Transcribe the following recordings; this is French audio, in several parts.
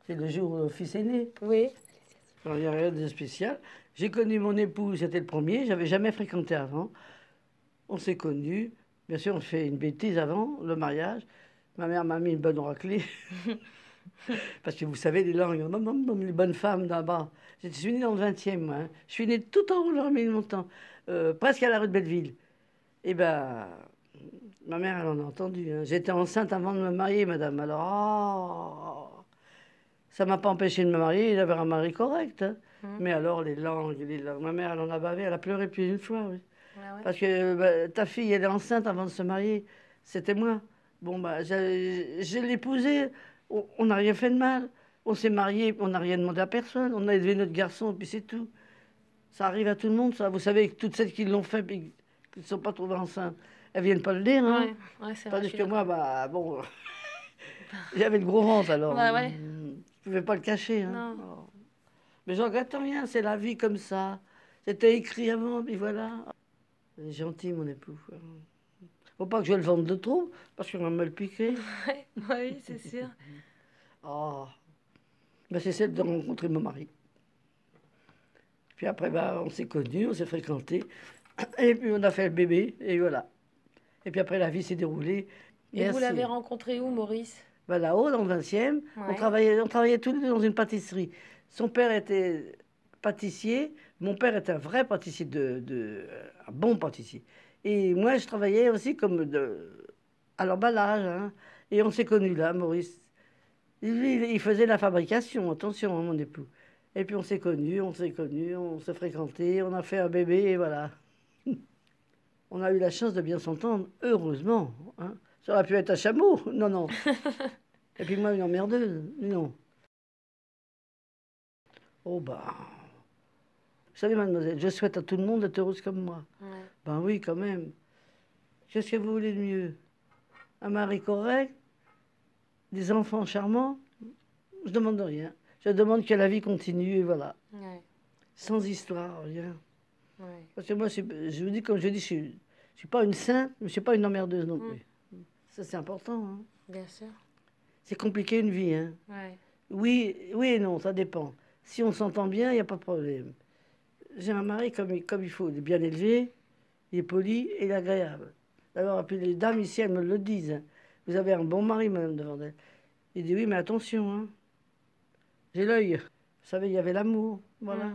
C'est le jour où le fils est né. Oui. Alors, il n'y a rien de spécial. J'ai connu mon époux, c'était le premier. J'avais jamais fréquenté avant. On s'est connus. Bien sûr, on fait une bêtise avant le mariage. Ma mère m'a mis une bonne raclée. Parce que vous savez, les langues, les bonnes femmes là-bas. Je suis née dans le 20e, moi. Hein. Je suis née tout en haut de la rue Montant, presque à la rue de Belleville. Et ben, ma mère, elle en a entendu. Hein. J'étais enceinte avant de me marier, madame. Alors, oh, ça ne m'a pas empêché de me marier et d'avoir un mari correct. Hein. Mais alors, les langues, ma mère, elle en a bavé. Elle a pleuré plus d'une fois, oui. Ah ouais. Parce que bah, ta fille, elle est enceinte avant de se marier. C'était moi. Bon, bah, je l'ai épousée. On n'a rien fait de mal. On s'est mariés, on n'a rien demandé à personne. On a élevé notre garçon, et puis c'est tout. Ça arrive à tout le monde, ça. Vous savez que toutes celles qui l'ont fait, puis qui ne sont pas trouvées enceintes, elles viennent pas le dire. Hein. Ouais, c'est vrai. Tandis que moi, bah, bon, j'avais le gros ventre, alors. Bah ouais. Je ne pouvais pas le cacher. Hein. Non. Oh. Mais j'en regrette rien, c'est la vie comme ça. C'était écrit avant, puis voilà. Il est gentil, mon époux. Faut pas que je le vende de trop, parce qu'on va me le piquer. Ouais, oui, c'est sûr. Oh. Ben, c'est celle de rencontrer mon mari. Puis après, ben, on s'est connus, on s'est fréquentés. Et puis on a fait le bébé, et voilà. Et puis après, la vie s'est déroulée. Et vous l'avez rencontré où, Maurice? Ben, là-haut, dans le 20e. Ouais. On travaillait tous les deux dans une pâtisserie. Son père était pâtissier. Mon père était un vrai pâtissier, un bon pâtissier. Et moi, je travaillais aussi comme à l'emballage. Hein. Et on s'est connus là, Maurice. Lui, il faisait la fabrication, attention, hein, mon époux. Et puis on s'est connus, on s'est fréquentés, on a fait un bébé, et voilà. On a eu la chance de bien s'entendre, heureusement. Hein. Ça aurait pu être un chameau, non, non. Et puis moi, une emmerdeuse, non. Oh bah... Vous savez, mademoiselle, je souhaite à tout le monde d'être heureuse comme moi. Ouais. Ben oui, quand même. Qu'est-ce que vous voulez de mieux? Un mari correct? Des enfants charmants? Je demande rien. Je demande que la vie continue et voilà. Ouais. Sans histoire, rien. Ouais. Parce que moi, je vous dis, comme je dis, je suis pas une sainte, mais je suis pas une emmerdeuse non plus. Ça, c'est important. Hein. Bien sûr. C'est compliqué une vie. Hein. Ouais. Oui et non, ça dépend. Si on s'entend bien, il n'y a pas de problème. J'ai un mari comme il faut. Il est bien élevé, il est poli et il est agréable. D'abord, puis les dames ici, elles me le disent. Hein. Vous avez un bon mari, madame de Vandel. Il dit oui, mais attention. Hein. J'ai l'œil. Vous savez, il y avait l'amour. Voilà.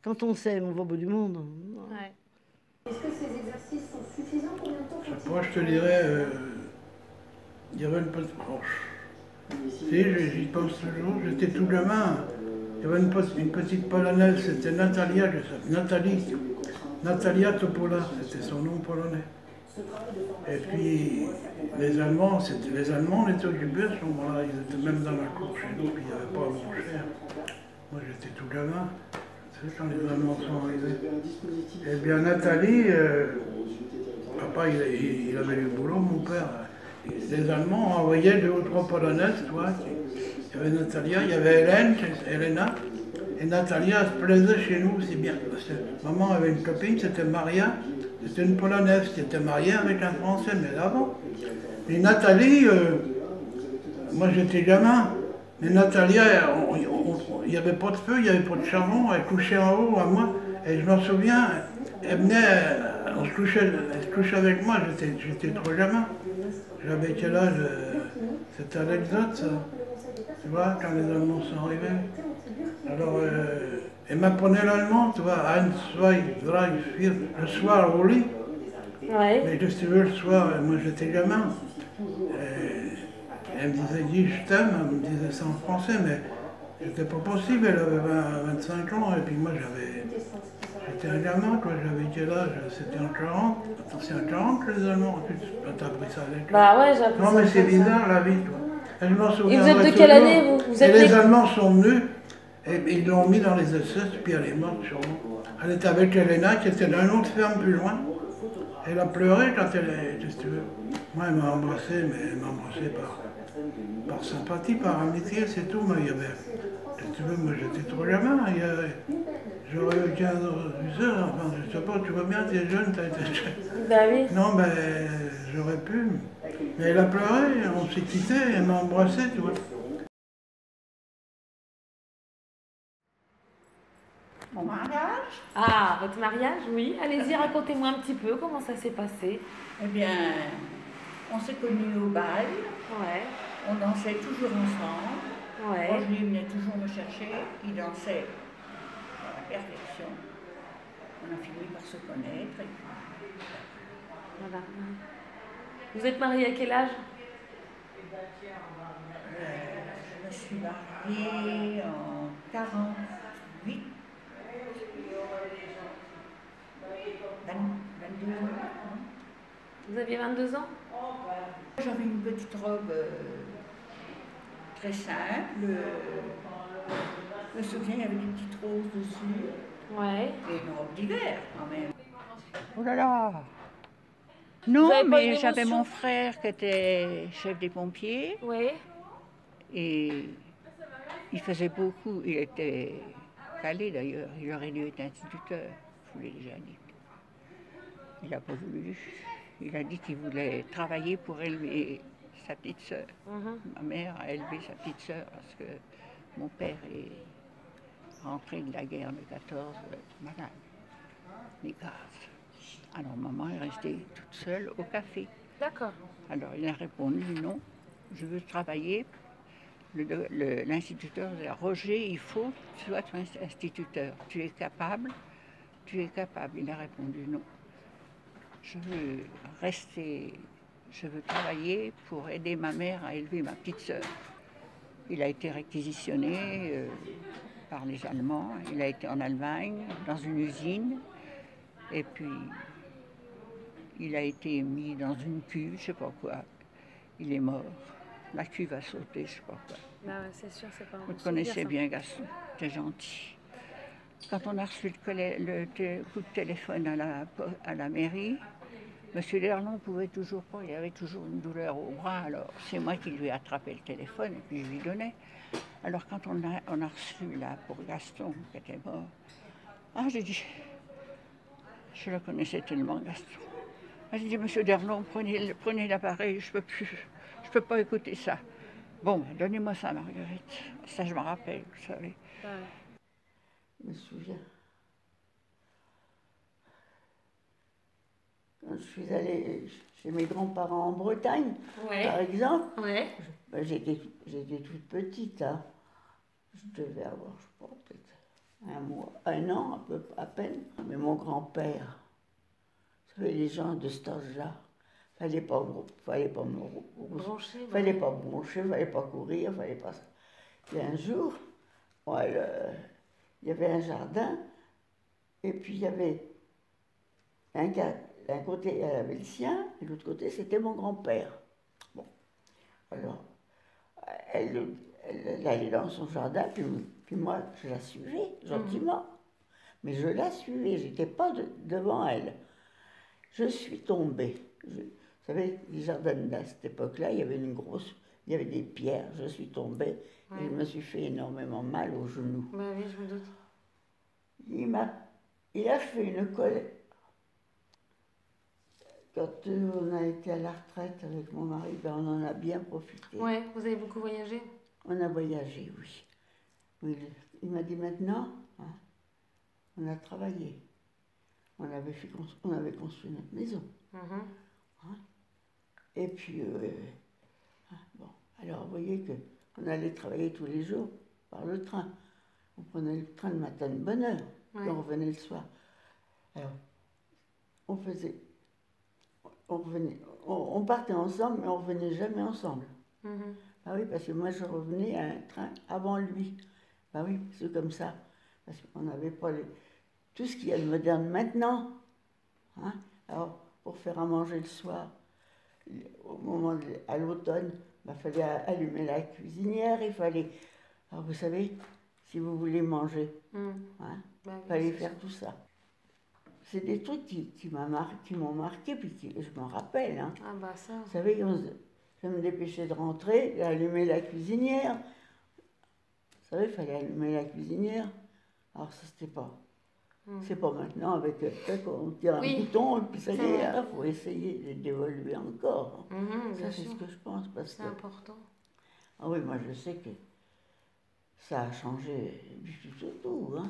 Quand on s'aime, on va au bout du monde. Ouais. Est-ce que ces exercices sont suffisants? Combien de temps faut-il? Moi, je te dirais, il y avait une petite proche. Si, j'y pense toujours, j'étais tout gamin. Il y avait une petite polonaise, c'était Natalia, Natalia Topola, c'était son nom polonais. Et puis, les Allemands, on était occupés à ce moment-là, ils étaient même dans la cour chez nous, puis il n'y avait pas à manger. Moi, j'étais tout gamin. C'est quand les Allemands sont arrivés. Eh bien, Nathalie, papa, il avait du boulot, mon père. Les Allemands envoyaient 2 ou 3 Polonaises, toi. Il y avait Natalia, il y avait Elena. Et Natalia se plaisait chez nous aussi bien. Parce que maman avait une copine, c'était Maria. C'était une Polonaise qui était mariée avec un Français, mais avant. Et Nathalie, moi j'étais gamin. Mais Natalia, il n'y avait pas de feu, il n'y avait pas de charbon. Elle couchait en haut à moi. Et je m'en souviens, elle venait, elle se couchait avec moi, j'étais trop gamin. J'avais quel âge? C'était à l'Exode, ça. Tu vois, quand les Allemands sont arrivés. Alors, elle m'apprenait l'allemand, tu vois, 1, 2, 3, 4, le soir au lit. Ouais. Mais qu'est-ce que tu veux, le soir, moi j'étais gamin. Elle me disait, dis je t'aime, elle me disait ça en français, mais c'était pas possible, elle avait 25 ans, et puis moi j'étais un gamin, quoi, j'avais quel âge? C'était en 40. Attends, c'est en 40 les Allemands, t'as appris ça avec eux. Bah ouais, j'ai appris ça. Non mais c'est comme ça. bizarre la vie, toi. Et je m'en Et souviens. vous êtes de quelle année, vous Et êtes les Allemands sont venus, et ils l'ont mis dans les SS, puis elle est morte sûrement. Elle était avec Elena, qui était dans une autre ferme plus loin. Elle a pleuré quand elle est, qu'est-ce que tu veux. Moi, elle m'a embrassé, mais elle m'a embrassé par sympathie, par amitié, c'est tout. Mais il y avait, qu'est-ce que tu veux, moi j'étais trop gamin. J'aurais eu 15 heures, enfin, je sais pas, tu vois bien, t'es jeune, t'as été jeune. Bah oui. Non, ben, j'aurais pu. Mais elle a pleuré, on s'est quittés, elle m'a embrassé, tu vois. mon mariage. Ah, votre mariage, oui. Allez-y, racontez-moi un petit peu comment ça s'est passé. Eh bien, on s'est connus au bal, Ouais, on dansait toujours ensemble. ouais. Roger venait toujours me chercher, il dansait à la perfection. On a fini par se connaître. Et puis, Voilà. Vous êtes marié à quel âge? je me suis mariée en 48, 22 ans. Vous aviez 22 ans? J'avais une petite robe très simple. Je me souviens, il y avait des petites roses dessus. Ouais. Et une robe d'hiver quand même. Oh là là! Vous Non, avez pas une mais j'avais émotion? mon frère qui était chef des pompiers Oui. et il faisait beaucoup. Il était calé d'ailleurs. Il aurait dû être instituteur, je vous l'ai déjà dit. Il n'a pas voulu. Il a dit qu'il voulait travailler pour élever sa petite sœur. Ma mère a élevé sa petite sœur parce que mon père est rentré de la guerre de 14 malade, des gaz. Alors maman est restée toute seule au café. D'accord. Alors il a répondu non, je veux travailler. L'instituteur disait Roger, il faut que tu sois instituteur. Tu es capable, tu es capable. Il a répondu non. Je veux rester, je veux travailler pour aider ma mère à élever ma petite sœur. Il a été réquisitionné par les Allemands. Il a été en Allemagne, dans une usine. Et puis, il a été mis dans une cuve, je sais pas quoi. Il est mort. La cuve a sauté, je sais pas quoi. Bah ouais, c'est sûr, c'est pas un Vous bon le connaissez souvenir, bien, Gaston. T'es gentil. Quand on a reçu le coup de téléphone à la mairie, M. Lerlon ne pouvait toujours pas, il avait toujours une douleur au bras, alors c'est moi qui lui ai attrapé le téléphone et puis je lui donnais. Alors quand on a reçu là pour Gaston qui était mort, ah j'ai dit, je le connaissais tellement Gaston. Ah, j'ai dit, M. Lerlon, prenez l'appareil, je peux pas écouter ça. Bon, donnez-moi ça, Marguerite. Ça, je me rappelle, vous savez. ça. Ouais. Je me souviens. Quand je suis allée chez mes grands-parents en Bretagne, Ouais. par exemple, Ouais. ben, j'étais toute petite. Hein. Je devais avoir, je crois, peut-être un an à peine. Mais mon grand-père, vous savez, les gens de cet âge-là, fallait pas me Branché, ouais. fallait pas broncher, fallait pas courir, fallait pas. Et un jour, bon, il y avait un jardin, et puis il y avait un gars. D'un côté, elle avait le sien, et de l'autre côté, c'était mon grand-père. Bon, alors, elle allait dans son jardin, puis moi, je la suivais, gentiment. Mais je la suivais, j'étais pas devant elle. Je suis tombée. Vous savez, les jardins à cette époque-là, il y avait des pierres, je suis tombée, et je me suis fait énormément mal au genou. Bah oui, je me doute. Il a fait une colle. Quand on a été à la retraite avec mon mari, ben on en a bien profité. Ouais, vous avez beaucoup voyagé? On a voyagé, oui. Oui, il m'a dit maintenant, hein, on a travaillé. On avait construit notre maison. Hein. Et puis, bon, alors vous voyez qu'on allait travailler tous les jours par le train. On prenait le train le matin de bonne heure, puis on revenait le soir. Alors, on partait ensemble, mais on ne revenait jamais ensemble. Ah oui, parce que moi, je revenais à un train avant lui. Ah oui, c'est comme ça. Parce qu'on n'avait pas tout ce qu'il y a de moderne maintenant. Hein. Alors, pour faire à manger le soir, à l'automne, il fallait allumer la cuisinière, il fallait... Alors, vous savez, si vous voulez manger, il fallait faire tout ça. C'est des trucs qui m'ont marqué, puis je m'en rappelle. Hein. Ah bah ça. Vous savez, je me dépêchais de rentrer, d'allumer la cuisinière. Vous savez, il fallait allumer la cuisinière. Alors ça, c'était pas... C'est pas maintenant, avec on tire un bouton, et puis ça y est, il faut essayer d'évoluer encore. Ça, c'est ce que je pense. C'est important. Ah oui, moi, je sais que ça a changé du tout au tout. Hein.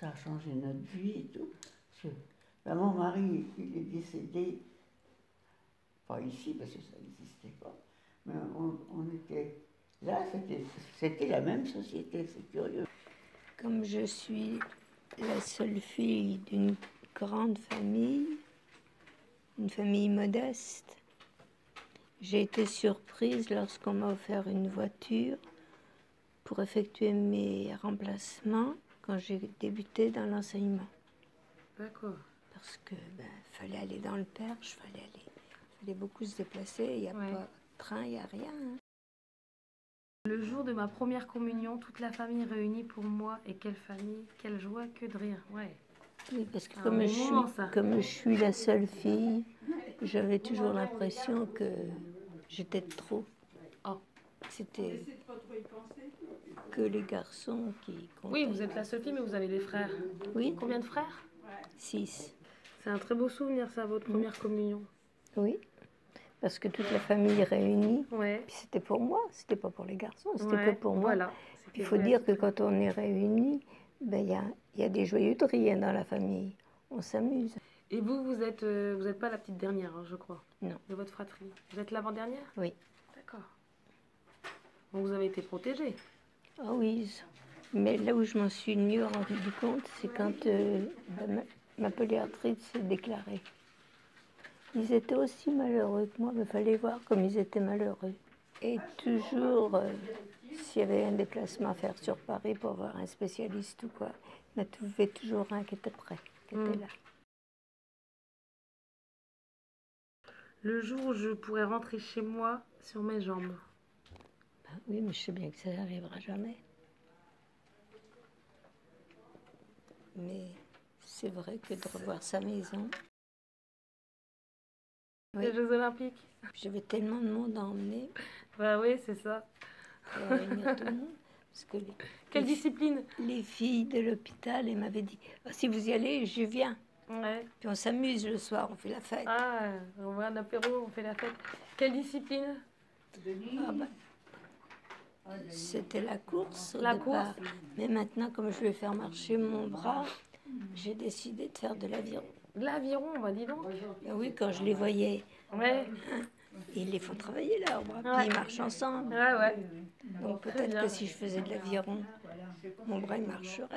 ça a changé notre vie et tout. Parce que, ben, mon mari, il est décédé, pas ici parce que ça n'existait pas, mais on était là, c'était la même société, c'est curieux. Comme je suis la seule fille d'une grande famille, une famille modeste, j'ai été surprise lorsqu'on m'a offert une voiture pour effectuer mes remplacements quand j'ai débuté dans l'enseignement. D'accord. Parce que fallait aller dans le Perche, fallait beaucoup se déplacer, il n'y a Ouais. pas de train, il n'y a rien. Hein. Le jour de ma première communion, toute la famille réunie pour moi. Et quelle famille, quelle joie, que de rire. Ouais. Oui, parce que Un comme moment, ça. comme je suis la seule fille, j'avais toujours l'impression que j'étais de trop. Oh. C'était que les garçons qui comptaient. Oui, vous êtes la seule fille, mais vous avez des frères. Oui, Combien de frères? 6. C'est un très beau souvenir, ça, votre première communion. Oui, parce que toute la famille réunie, Ouais. puis c'était pour moi, c'était pas pour les garçons, c'était Ouais, que pour moi. voilà. Il faut dire que quand on est réunis, il y a des joyeuseries dans la famille. On s'amuse. Et vous êtes pas la petite dernière, hein, je crois. Non. De votre fratrie. Vous êtes l'avant-dernière? Oui. D'accord. Donc vous avez été protégée. Ah oui, mais là où je m'en suis le mieux rendu compte, c'est quand ma pédiatrice s'est déclarée. Ils étaient aussi malheureux que moi, mais il fallait voir comme ils étaient malheureux. Et toujours, s'il y avait un déplacement à faire sur Paris pour voir un spécialiste ou quoi, il y en avait toujours un qui était prêt, qui était là. Le jour où je pourrai rentrer chez moi sur mes jambes. Ben oui, mais je sais bien que ça n'arrivera jamais. Mais c'est vrai que de revoir sa maison... Oui. Les Jeux Olympiques. J'avais tellement de monde à emmener. Bah oui, c'est ça. Pour réunir tout le monde. Parce que Quelle discipline? les filles de l'hôpital, elles m'avaient dit si vous y allez, je viens. Ouais. Puis on s'amuse le soir, on fait la fête. Ah, on va un apéro, on fait la fête. Quelle discipline? Ah ben, c'était la course au La départ. course. Mais maintenant, comme je vais faire marcher mon bras, j'ai décidé de faire de l'aviron. L'aviron, bah dis donc. Ben oui, quand je les voyais, Ouais, ils les font travailler leurs bras, Ouais. puis ils marchent ensemble. ouais, ouais. Donc Très peut-être bien. que si je faisais de l'aviron, mon bras il marcherait.